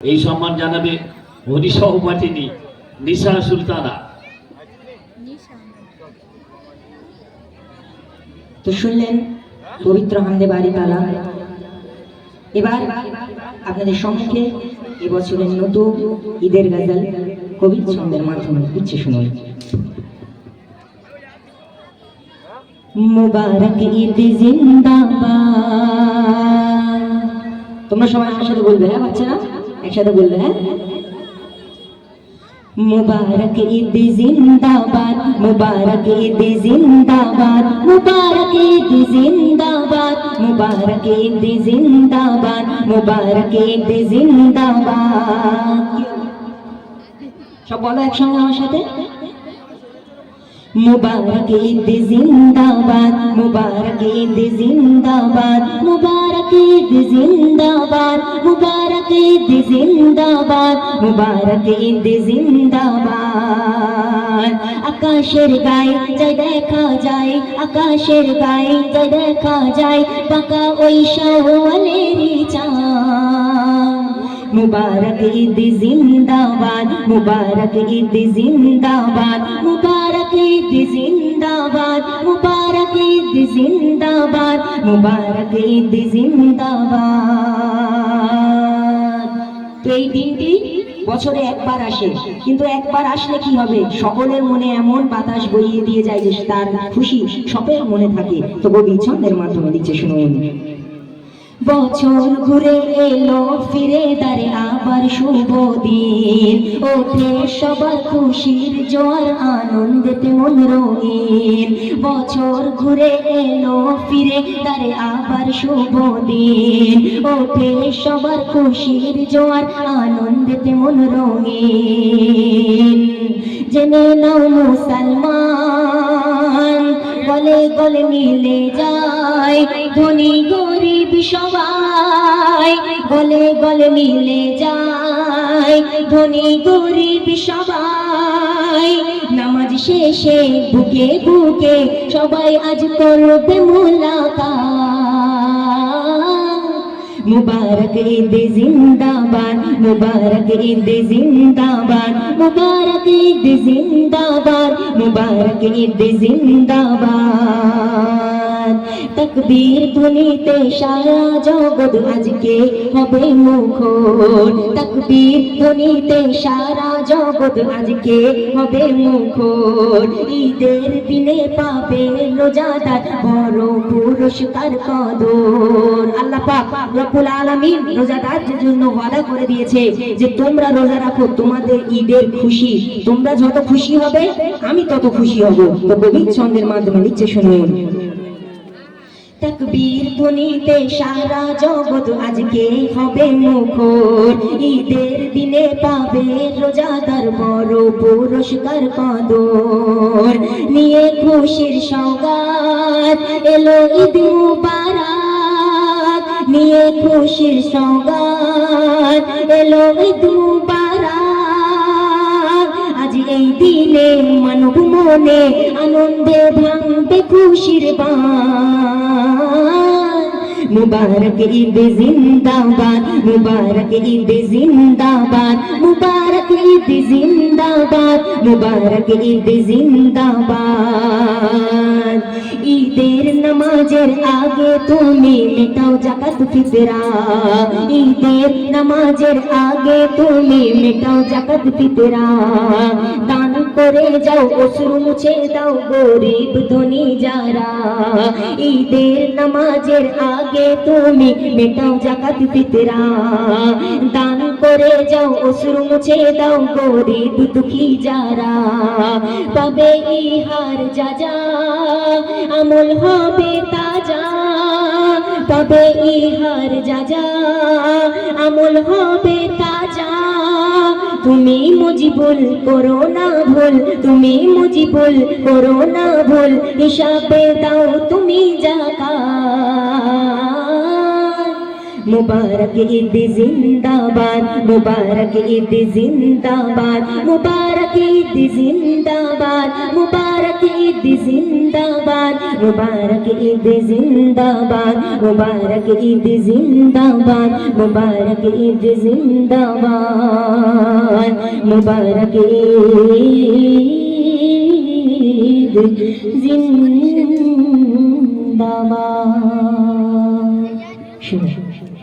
এই সম্মান জানাবে উনি সহপাঠিনী নিশা সুলতানা। তো শুনলেন পবিত্র হামদে বাড়ি তালা। এবার আপনাদের সম্মুখে এবছরের নতুন ঈদের গাজাল কবি ছন্দের মাধ্যমে ইচ্ছে শুনুন। মুবারক ঈদ জিন্দাবাদ। তোমরা সবাই আমার সাথে বলবে, হ্যাঁ বাচ্চারা একসাথে বলবে, হ্যাঁ। মুবারক ঈদ জিন্দাবাদ, মুবারক ঈদ জিন্দাবাদ, মুবারক ঈদ জিন্দাবাদ, মুবারক ঈদ জিন্দাবাদ, মুবারক ঈদ জিন্দাবাদ। সব বলো একসঙ্গে আমার সাথে। মুবারক ঈদ জিন্দাবাদ, মুবারক ঈদ জিন্দাবাদ, মুবারক ঈদ জিন্দাবাদ, মুবারক ঈদ জিন্দাবাদ, মুবারক ঈদ জিন্দাবাদ। আকাশের গায়ে যাই দেখা যায়, আকাশের গায়ে যাই দেখা যায়, পাকা ওই শাওয়ালেরই চাঁদ। মুবারক ঈদ জিন্দাবাদ, মুবারক ঈদ জিন্দাবাদ, মুবারক ঈদ জিন্দাবাদ, মুবারক ঈদ জিন্দাবাদ, মুবারক ঈদ জিন্দাবাদ। তো এই দিনটি বছরে একবার আসে, কিন্তু একবার আসলে কি হবে, সকলের মনে এমন বাতাস বইয়ে দিয়ে যায় যে তার খুশি সকলের মনে থাকে। তো কবি ছন্দের মাধ্যমে দিচ্ছে শুনুন। বছর ঘুরে এলো ফিরে দাঁড়ে আবার শুভ দিন, ওঠে সবার খুশির জোয়ার আনন্দেতে মন রঙিন। বছর ঘুরে এলো ফিরে দাঁড়ে আবার শুভ দিন, ওঠে সবার খুশির জোয়ার আনন্দেতে মন রঙিন। জেনে নাও মুসলমান, গলে গলে মিলে যায় ধনী গরিব সবাই, গলে গলে মিলে যায় ধনী গরিব সবাই। নামাজ শেষে বুকে বুকে সবাই আজ করবে মুলাকাত। মুবারক ঈদ জিন্দাবাদ, মুবারক ঈদ জিন্দাবাদ, মুবারক ঈদ জিন্দাবাদ, মুবারক ঈদ জিন্দাবাদ। তকবীর ধ্বনিতে সারা জগৎ আজকে হবে মুখর, তকবীর ধ্বনিতে সারা জগৎ আজকে হবে মুখর। ঈদের দিনে পাবে রোজাদার বড় পুরস্কার কদর। আল্লাহ পাক রব্বুল আলামিন রোজাদারদের জন্য ওয়াদা করে দিয়েছে যে তোমরা রোজা রাখো, তোমাদের ঈদের খুশি, তোমরা যত খুশি হবে আমি তত খুশি হব। তো কবি ছন্দের মাধ্যমে লিখছে শুনুন। তকবীর ধ্বনিতে সারা জগৎ আজকে হবে মুখর, ঈদের দিনে পাবে রোজাদার বড় পুরস্কার কদর। নিয়ে খুশির সওগাত এলো ঈদ মুবারক, নিয়ে খুশির সওগাত এলো ঈদ মুবারক। আজ এই দিনে মানব মনে আনন্দে ভাঙবে খুশির বান। মুবারক ঈদ জিন্দাবাদ, মুবারক ঈদ জিন্দাবাদ, মুবারক ঈদ জিন্দাবাদ, মুবারক ঈদ জিন্দাবাদ। ঈদের নামাজের আগে তুমি মেটাও যাকাত ফিতরা, ঈদের নামাজের আগে তুমি মেটাও যাকাত ফিতরা। দান করে যাও অশ্রু মুছে দাও গরিব ধনী যারা, ঈদের নামাজের আগে তুমি মেটাও যাকাত ফিতরা। দান করে যাও অশ্রু মুছে দাও গরিব দুঃখী যারা, পাবে ইহার যাজা আমল হবে তাজা, পাবে ইহার যাজা আমল হবে তাজা। তুমি মুজিবুল করো না ভুল, তুমি মুজিবুল করো না ভুল, হিসাবে দাও তুমি যাকাত। मुबारक ईद जिंदाबाद, मुबारक ईद जिंदाबाद, मुबारक ईद जिंदाबाद, मुबारक ईद जिंदाबाद, मुबारक ईद जिंदाबाद, मुबारक ईद जिंदाबाद, मुबारक ईद जिंदाबाद, मुबारक ईद जिंदाबाद। शुभ